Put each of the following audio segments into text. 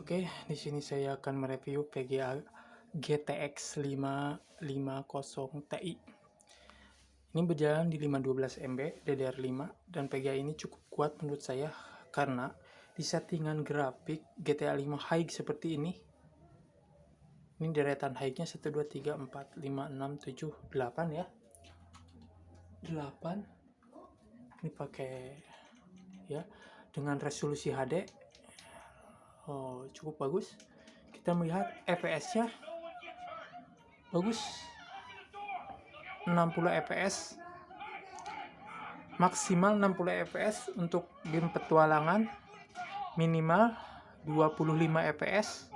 Oke, di sini saya akan mereview PGA GTX 550 Ti. Ini berjalan di 512 MB DDR5 dan PGA ini cukup kuat menurut saya karena di settingan grafik GTA 5 high seperti ini. Ini deretan high-nya 1 2 3 4 5 6 7 8 ya. 8. Ini pakai ya dengan resolusi HD. Oh, cukup bagus. Kita melihat FPS-nya bagus, 60 fps, maksimal 60 fps untuk game petualangan, minimal 25 fps,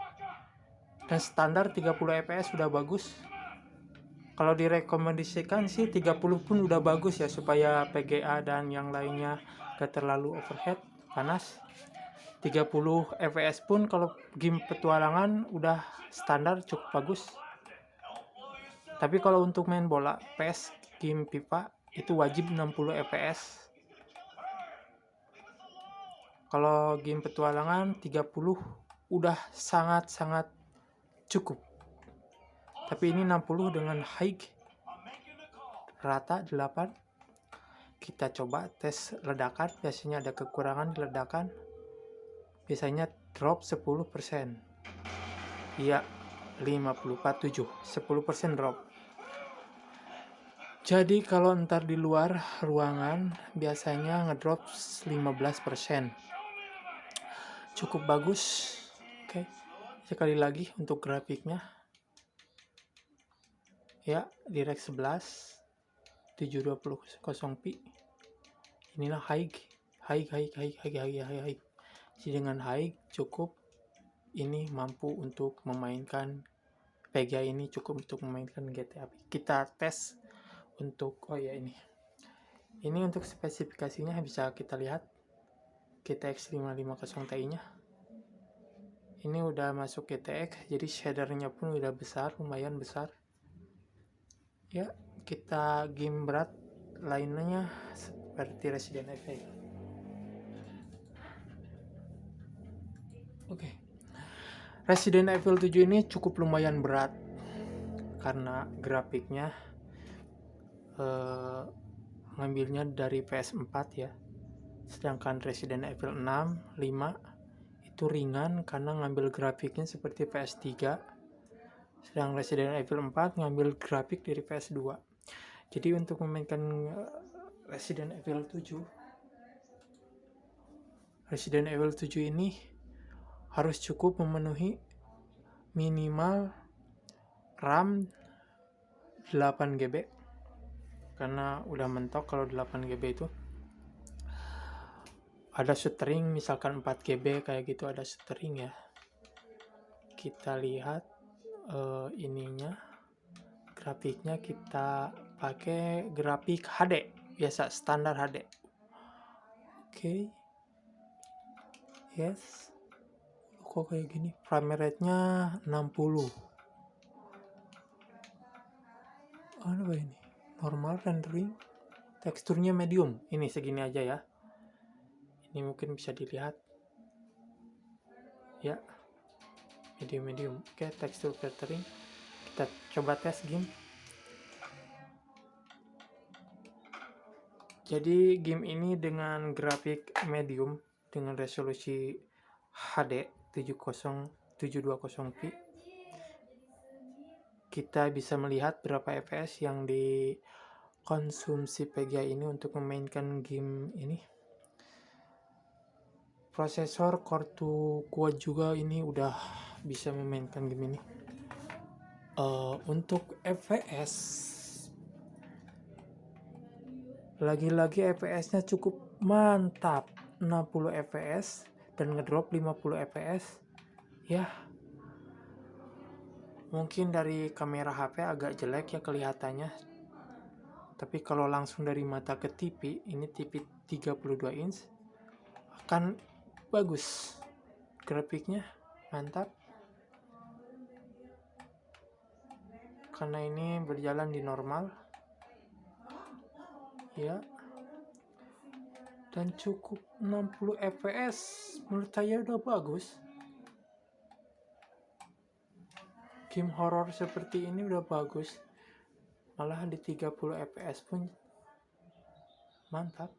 dan standar 30 fps sudah bagus. Kalau direkomendasikan sih 30 pun udah bagus ya, supaya PGA dan yang lainnya gak terlalu overheat, panas. 30 fps pun kalau game petualangan udah standar cukup bagus. Tapi kalau untuk main bola, PES, game FIFA itu wajib 60 fps. Kalau game petualangan 30 udah sangat-sangat cukup. Tapi ini 60 dengan high rata 8. Kita coba tes ledakan, biasanya ada kekurangan di ledakan. Biasanya drop 10%. Iya, 54.7, 10% drop. Jadi kalau ntar di luar ruangan biasanya ngedrop 15%. Cukup bagus. Oke. Sekali lagi untuk grafiknya. Ya, DirectX 11 720p. Inilah high. Jadi dengan high cukup ini mampu untuk memainkan PGA ini, cukup untuk memainkan GTA. Kita tes untuk ini untuk spesifikasinya bisa kita lihat GTX 550 Ti nya. Ini udah masuk GTX, jadi shadernya pun udah besar, lumayan besar. Ya, kita game berat lainnya seperti Resident Evil. Oke. Resident Evil 7 ini cukup lumayan berat karena grafiknya ngambilnya dari PS4 ya. Sedangkan Resident Evil 6, 5 itu ringan karena ngambil grafiknya seperti PS3. Sedang Resident Evil 4 ngambil grafik dari PS2. Jadi untuk memainkan Resident Evil 7 ini harus cukup memenuhi minimal RAM 8GB, karena udah mentok kalau 8GB itu. Ada stuttering misalkan 4GB kayak gitu, ada stuttering ya. Kita lihat ininya, grafiknya kita pakai grafik HD biasa, standar HD. Oke. Yes. Kok kayak gini? Frame rate-nya 60. Apa ini? Normal rendering. Teksturnya medium. Ini segini aja ya. Ini mungkin bisa dilihat. Ya. Medium. Oke, tekstur filtering. Kita coba tes game. Jadi game ini dengan grafik medium dengan resolusi HD 720p, kita bisa melihat berapa fps yang dikonsumsi PGA ini untuk memainkan game ini. Prosesor Core 2 kuat juga, ini udah bisa memainkan game ini. Untuk fps, lagi-lagi fps-nya cukup mantap, 60 fps dan ngedrop 50 fps ya. Mungkin dari kamera HP agak jelek ya kelihatannya, tapi kalau langsung dari mata ke TV, ini TV 32 inch akan bagus. Grafiknya mantap karena ini berjalan di normal ya, dan cukup 60 fps menurut saya udah bagus. game horror seperti ini udah bagus, malah di 30 fps pun mantap.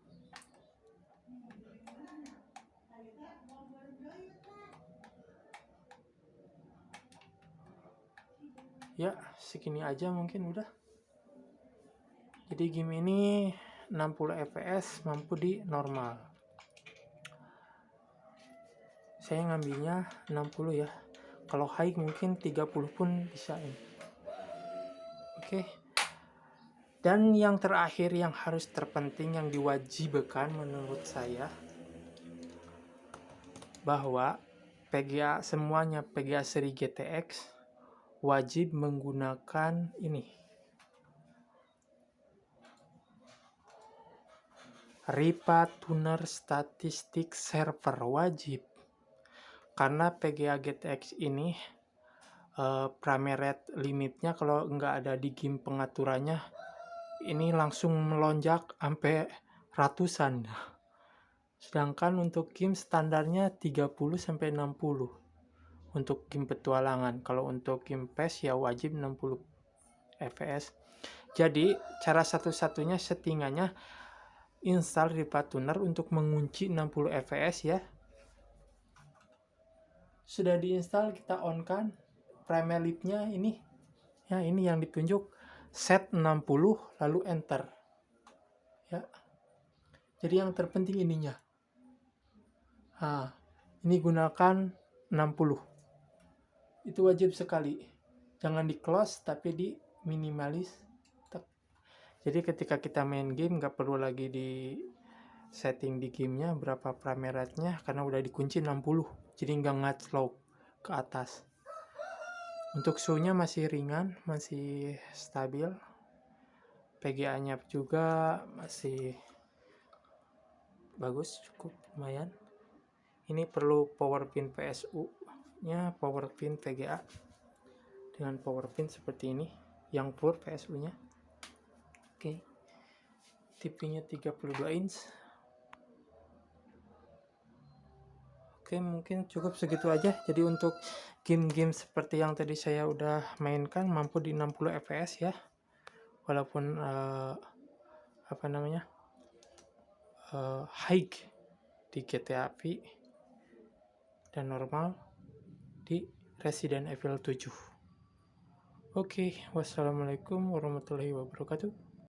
Ya segini aja mungkin udah. Jadi game ini 60 fps mampu di normal. Saya ngambilnya 60 ya. Kalau high mungkin 30 pun bisa ini. Oke. Dan yang terakhir yang harus terpenting, yang diwajibkan menurut saya, bahwa PGA semuanya, PGA seri GTX wajib menggunakan ini, Ripa Tuner Statistik Server, wajib. Karena PGA GTX ini frame rate limitnya kalau nggak ada di game pengaturannya ini langsung melonjak sampai ratusan. Sedangkan untuk game standarnya 30 sampai 60 untuk game petualangan. Kalau untuk game PES ya wajib 60 fps. Jadi cara satu-satunya settingannya install Ripa Tuner untuk mengunci 60 fps ya. Sudah diinstal, kita on kan frame rate-nya ini. Ya, ini yang ditunjuk, set 60 lalu enter. Ya. Jadi yang terpenting ininya. Nah, ini gunakan 60. Itu wajib sekali. Jangan di close tapi di minimalis. Jadi ketika kita main game nggak perlu lagi di setting di gamenya berapa frame rate-nya karena udah dikunci 60. Jadi nggak ngaclok ke atas. Untuk suhunya masih ringan, masih stabil. PGA-nya juga masih bagus, cukup lumayan. Ini perlu power pin PSU-nya, power pin PGA dengan power pin seperti ini, yang full PSU-nya. Oke. TV-nya 32 inch. Oke, mungkin cukup segitu aja. Jadi untuk game-game seperti yang tadi saya udah mainkan mampu di 60 fps ya. Walaupun high di GTA V dan normal di Resident Evil 7. Oke, wassalamualaikum warahmatullahi wabarakatuh.